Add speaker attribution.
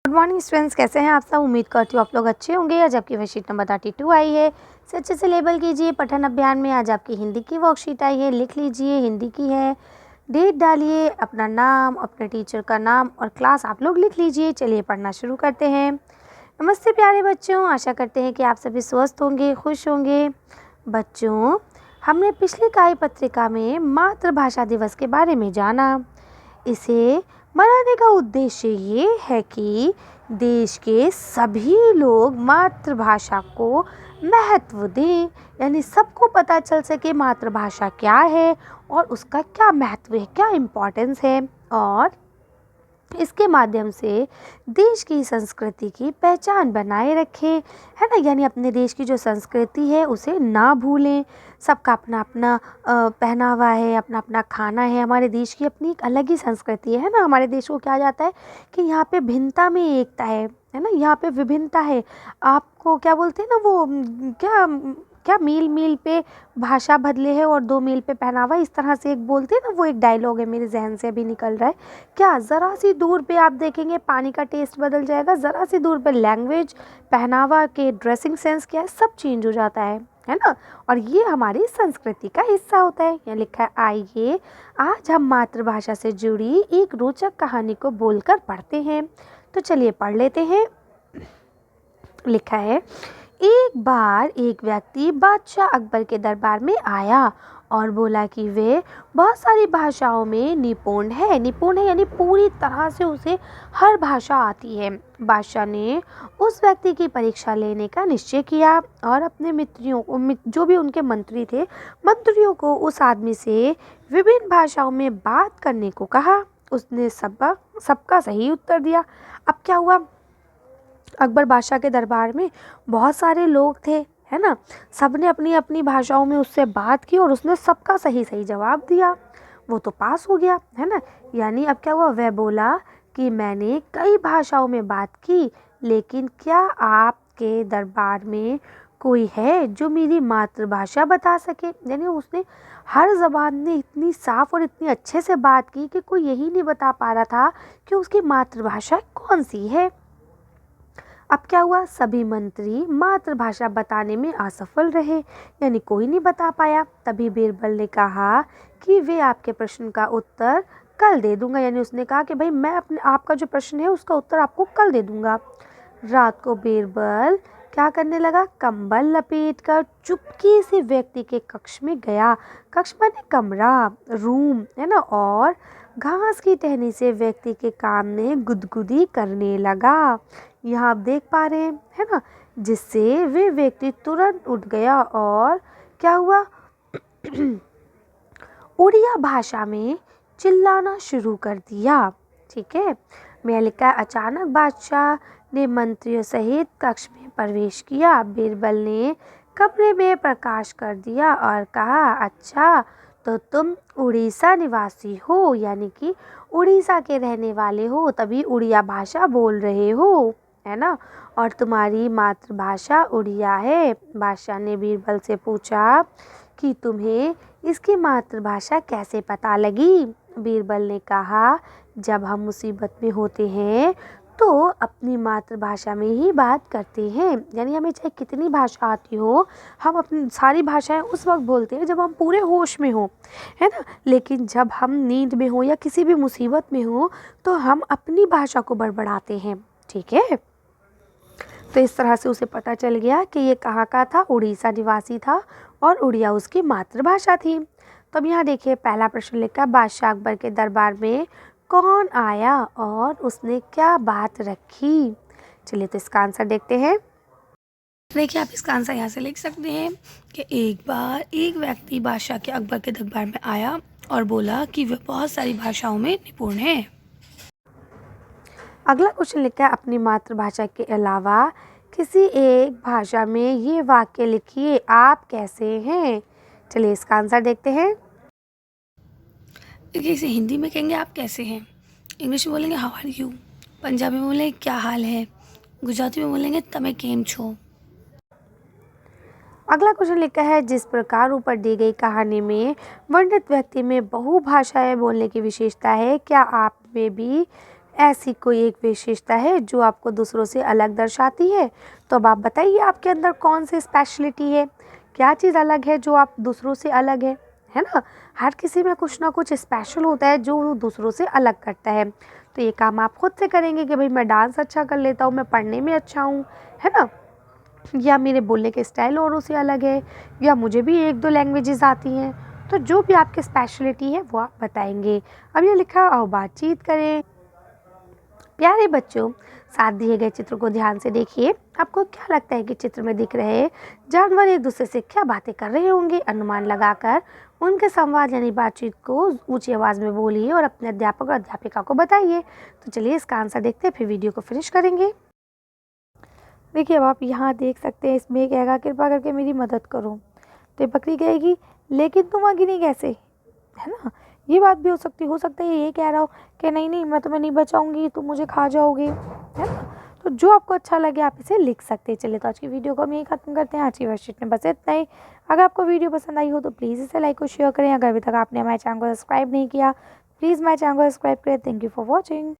Speaker 1: Good morning students, कैसे हैं आप सब। उम्मीद करती हूँ आप लोग अच्छे होंगे। आज आपकी वर्कशीट नंबर 32 आई है। इसे अच्छे से लेबल कीजिए। पठन अभियान में आज आपकी हिंदी की वर्कशीट आई है, लिख लीजिए। हिंदी की है, डेट डालिए, अपना नाम, अपने टीचर का नाम और क्लास आप लोग लिख लीजिए। चलिए पढ़ना शुरू करते हैं। नमस्ते प्यारे बच्चों, आशा करते हैं कि आप सभी स्वस्थ होंगे, खुश होंगे। बच्चों, हमने पिछली कार्य पत्रिका में मातृभाषा दिवस के बारे में जाना। इसे मनाने का उद्देश्य ये है कि देश के सभी लोग मातृभाषा को महत्व दें, यानी सबको पता चल सके मातृभाषा क्या है और उसका क्या महत्व है, क्या इम्पोर्टेंस है, और इसके माध्यम से देश की संस्कृति की पहचान बनाए रखें, है ना। यानी अपने देश की जो संस्कृति है उसे ना भूलें। सबका अपना अपना पहनावा है, अपना अपना खाना है। हमारे देश की अपनी एक अलग ही संस्कृति है ना। हमारे देश को कहा जाता है कि यहाँ पे भिन्नता में एकता है ना। यहाँ पे विभिन्नता है। आपको क्या बोलते हैं ना वो क्या क्या मील मील पे भाषा बदले है और 2 मील पे पहनावा, इस तरह से एक बोलते हैं ना। वो एक डायलॉग है, मेरे जहन से अभी निकल रहा है। क्या ज़रा सी दूर पे आप देखेंगे पानी का टेस्ट बदल जाएगा, ज़रा सी दूर पे लैंग्वेज, पहनावा के ड्रेसिंग सेंस क्या है, सब चेंज हो जाता है ना। और ये हमारी संस्कृति का हिस्सा होता है। यहाँ लिखा है, आइए आज हम मातृभाषा से जुड़ी एक रोचक कहानी को बोलकर पढ़ते हैं। तो चलिए पढ़ लेते हैं। लिखा है, एक बार एक व्यक्ति बादशाह अकबर के दरबार में आया और बोला कि वे बहुत सारी भाषाओं में निपुण है यानी पूरी तरह से उसे हर भाषा आती है। बादशाह ने उस व्यक्ति की परीक्षा लेने का निश्चय किया और अपने मित्रों जो भी उनके मंत्री थे, मंत्रियों को उस आदमी से विभिन्न भाषाओं में बात करने को कहा। उसने सबका सही उत्तर दिया। अब क्या हुआ, अकबर बादशाह के दरबार में बहुत सारे लोग थे, है ना। सबने अपनी अपनी भाषाओं में उससे बात की और उसने सबका सही सही जवाब दिया। वो तो पास हो गया, है ना। यानी अब क्या हुआ, वह बोला कि मैंने कई भाषाओं में बात की, लेकिन क्या आपके दरबार में कोई है जो मेरी मातृभाषा बता सके। यानी उसने हर ज़बान में इतनी साफ और इतनी अच्छे से बात की कि कोई यही नहीं बता पा रहा था कि उसकी मातृभाषा कौन सी है। अब क्या हुआ, सभी मंत्री मातृभाषा बताने में असफल रहे, यानी कोई नहीं बता पाया। तभी बीरबल ने कहा कि वे आपके प्रश्न का उत्तर कल दे दूंगा। यानी उसने कहा कि भाई मैं आपका जो प्रश्न है उसका उत्तर आपको कल दे दूंगा। रात को बीरबल क्या करने लगा, कंबल लपेटकर चुपके से व्यक्ति के कक्ष में गया। कक्ष माने कमरा, रूम, है ना। और घास की टहनी से व्यक्ति के कान में गुदगुदी करने लगा। यहाँ आप देख पा रहे हैं, है ना, जिससे वे व्यक्ति तुरंत उठ गया और क्या हुआ उड़िया भाषा में चिल्लाना शुरू कर दिया। ठीक है, मैं लिखा, अचानक बादशाह ने मंत्रियों सहित कक्ष में प्रवेश किया। बीरबल ने कमरे में प्रकाश कर दिया और कहा, अच्छा तो तुम उड़ीसा निवासी हो, यानी कि उड़ीसा के रहने वाले हो, तभी उड़िया भाषा बोल रहे हो, है ना। और तुम्हारी मातृभाषा उड़िया है। बादशाह ने बीरबल से पूछा कि तुम्हें इसकी मातृभाषा कैसे पता लगी। बीरबल ने कहा, जब हम मुसीबत में होते हैं तो अपनी मातृभाषा में ही बात करते हैं। यानी हमें चाहे कितनी भाषा आती हो, हम अपनी सारी भाषाएं उस वक्त बोलते हैं जब हम पूरे होश में हो, है ना। लेकिन जब हम नींद में हो या किसी भी मुसीबत में हो तो हम अपनी भाषा को बड़बड़ाते हैं। ठीक है, तो इस तरह से उसे पता चल गया कि ये कहाँ का था, उड़ीसा निवासी था और उड़िया उसकी मातृभाषा थी। तो अब यहाँ देखिए, पहला प्रश्न लिखा, बादशाह अकबर के दरबार में कौन आया और उसने क्या बात रखी। चलिए तो इसका आंसर देखते हैं। देखिए, आप इसका आंसर यहाँ से लिख सकते हैं कि एक बार एक व्यक्ति बादशाह के अकबर के दरबार में आया और बोला कि वह बहुत सारी भाषाओं में निपुण है। अगला क्वेश्चन लिखा है, अपनी मातृभाषा के अलावा किसी एक भाषा में ये वाक्य लिखिए, आप कैसे हैं। चलिए इसका आंसर देखते हैं। देखिए, इसे हिंदी में कहेंगे आप कैसे हैं, इंग्लिश में बोलेंगे हाउ आर यू, पंजाबी में बोलेंगे क्या हाल है, गुजराती में बोलेंगे तमे केम छो। अगला क्वेश्चन लिखा है, जिस प्रकार ऊपर दी गई कहानी में वर्णित व्यक्ति में बहुभाषाएं बोलने की विशेषता है, क्या आप में भी ऐसी कोई एक विशेषता है जो आपको दूसरों से अलग दर्शाती है? तो अब आप बताइए आपके अंदर कौन सी स्पेशलिटी है, क्या चीज़ अलग है जो आप दूसरों से अलग है ना? हर किसी में कुछ ना कुछ स्पेशल होता है जो दूसरों से अलग करता है। तो ये काम आप खुद से करेंगे कि भाई मैं डांस अच्छा कर लेता हूँ, मैं पढ़ने में अच्छा हूँ, है ना? या मेरे बोलने के स्टाइल औरों से अलग है, या मुझे भी 1-2 लैंग्वेजेस आती हैं। तो जो भी आपकी स्पेशलिटी है वो आप बताएँगे। अब ये लिखा आओ बातचीत करें। प्यारे बच्चों, साथ दिए गए चित्र को ध्यान से देखिए। आपको क्या लगता है कि चित्र में दिख रहे जानवर एक दूसरे से क्या बातें कर रहे होंगे? अनुमान लगाकर उनके संवाद यानी बातचीत को ऊंची आवाज़ में बोलिए और अपने अध्यापक और अध्यापिका को बताइए। तो चलिए इसका आंसर देखते हैं, फिर वीडियो को फिनिश करेंगे। देखिए अब आप यहाँ देख सकते हैं, इसमें कहेगा कृपा करके मेरी मदद करो। तो ये बकरी कहेगी लेकिन तुम अग्नि कैसे, है ना? ये बात भी हो सकता है ये कह रहा हो कि नहीं नहीं मैं तुम्हें नहीं बचाऊंगी, तुम मुझे खा जाओगे, है ना? तो जो आपको अच्छा लगे आप इसे लिख सकते हैं। चलिए तो आज की वीडियो को हम यही खत्म करते हैं। आज की वर्कशीट में बस इतना ही। अगर आपको वीडियो पसंद आई हो तो प्लीज़ इसे लाइक और शेयर करें। अगर अभी तक आपने हमारे चैनल को सब्सक्राइब नहीं किया, प्लीज़ हमारे चैनल को सब्सक्राइब करें। Thank you for watching.